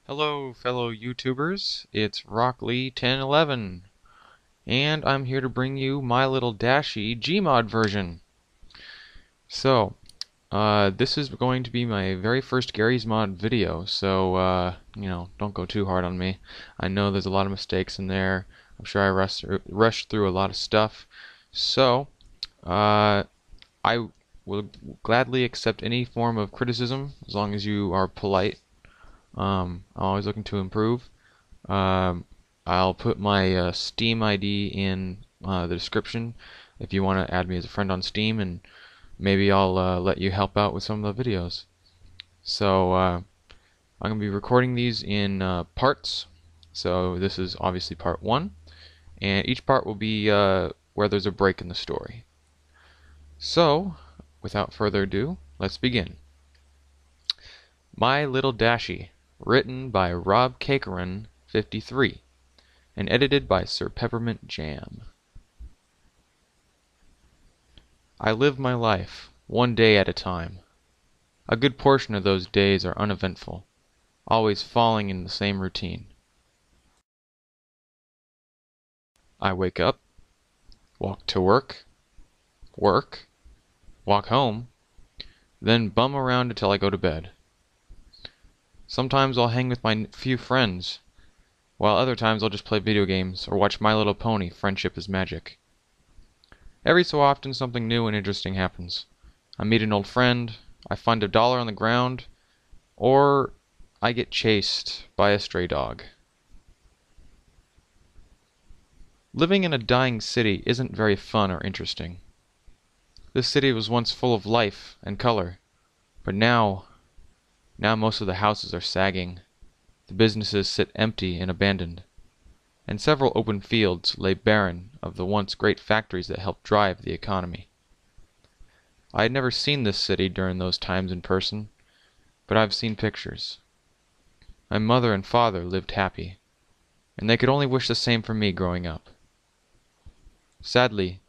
Hello, fellow YouTubers. It's Rocklee1011, and I'm here to bring you My Little Dashie Gmod version. So, this is going to be my very first Garry's Mod video, so, don't go too hard on me. I know there's a lot of mistakes in there. I'm sure I rushed through a lot of stuff. So, I will gladly accept any form of criticism, as long as you are polite. I'm always looking to improve. I'll put my Steam ID in the description if you want to add me as a friend on Steam, and maybe I'll let you help out with some of the videos. So I'm going to be recording these in parts. So this is obviously part 1, and each part will be where there's a break in the story. So, without further ado, let's begin. My Little Dashie, written by Rob Cakeran, 53, and edited by Sir Peppermint Jam. I live my life, one day at a time. A good portion of those days are uneventful, always falling in the same routine. I wake up, walk to work, walk home, then bum around until I go to bed. Sometimes I'll hang with my few friends, while other times I'll just play video games or watch My Little Pony: Friendship is Magic. Every so often something new and interesting happens. I meet an old friend, I find $1 on the ground, or I get chased by a stray dog. Living in a dying city isn't very fun or interesting. This city was once full of life and color, but now most of the houses are sagging, the businesses sit empty and abandoned, and several open fields lay barren of the once great factories that helped drive the economy. I had never seen this city during those times in person, but I've seen pictures. My mother and father lived happy, and they could only wish the same for me growing up. Sadly,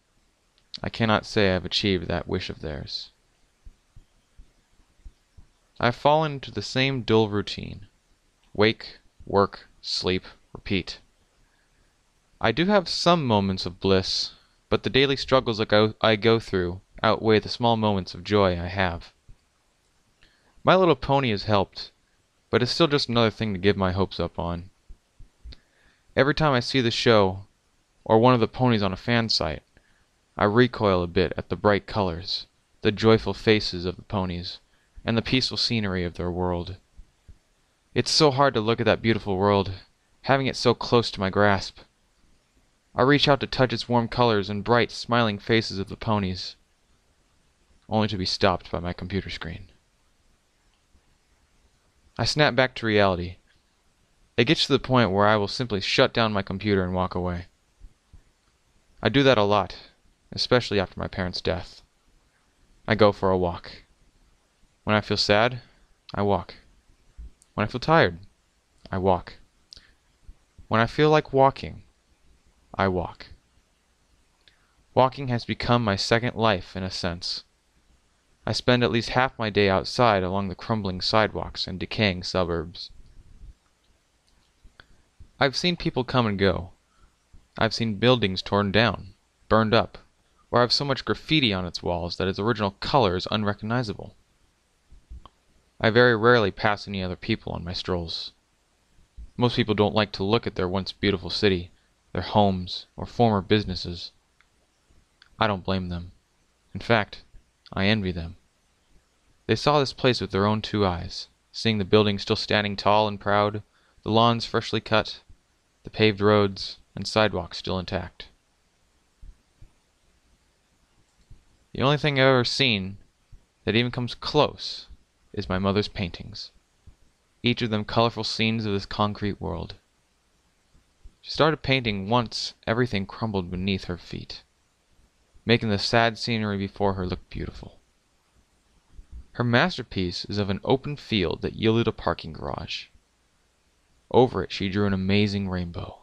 I cannot say I've achieved that wish of theirs. I've fallen into the same dull routine. Wake, work, sleep, repeat. I do have some moments of bliss, but the daily struggles I go through outweigh the small moments of joy I have. My Little Pony has helped, but it's still just another thing to give my hopes up on. Every time I see the show, or one of the ponies on a fan site, I recoil a bit at the bright colors, the joyful faces of the ponies, and the peaceful scenery of their world. It's so hard to look at that beautiful world, having it so close to my grasp. I reach out to touch its warm colors and bright, smiling faces of the ponies, only to be stopped by my computer screen. I snap back to reality. It gets to the point where I will simply shut down my computer and walk away. I do that a lot, especially after my parents' death. I go for a walk. When I feel sad, I walk. When I feel tired, I walk. When I feel like walking, I walk. Walking has become my second life in a sense. I spend at least half my day outside along the crumbling sidewalks and decaying suburbs. I've seen people come and go. I've seen buildings torn down, burned up, or have so much graffiti on its walls that its original color is unrecognizable. I very rarely pass any other people on my strolls. Most people don't like to look at their once beautiful city, their homes, or former businesses. I don't blame them. In fact, I envy them. They saw this place with their own 2 eyes, seeing the buildings still standing tall and proud, the lawns freshly cut, the paved roads, and sidewalks still intact. The only thing I've ever seen that even comes close is my mother's paintings, each of them colorful scenes of this concrete world. She started painting once everything crumbled beneath her feet, making the sad scenery before her look beautiful. Her masterpiece is of an open field that yielded a parking garage. Over it she drew an amazing rainbow,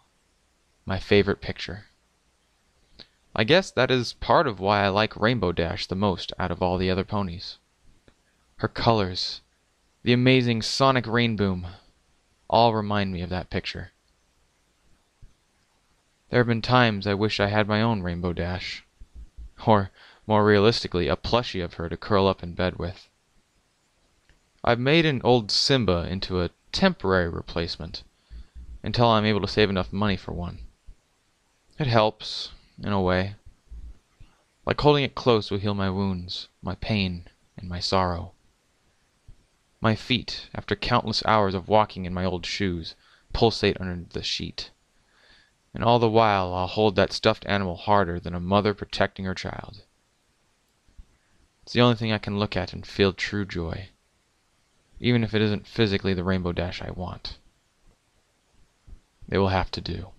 my favorite picture. I guess that is part of why I like Rainbow Dash the most out of all the other ponies. Her colors, the amazing sonic rain boom, all remind me of that picture. There have been times I wish I had my own Rainbow Dash. Or, more realistically, a plushie of her to curl up in bed with. I've made an old Simba into a temporary replacement, until I'm able to save enough money for one. It helps, in a way. Like holding it close will heal my wounds, my pain, and my sorrow. My feet, after countless hours of walking in my old shoes, pulsate under the sheet. And all the while I'll hold that stuffed animal harder than a mother protecting her child. It's the only thing I can look at and feel true joy, even if it isn't physically the Rainbow Dash I want. It will have to do.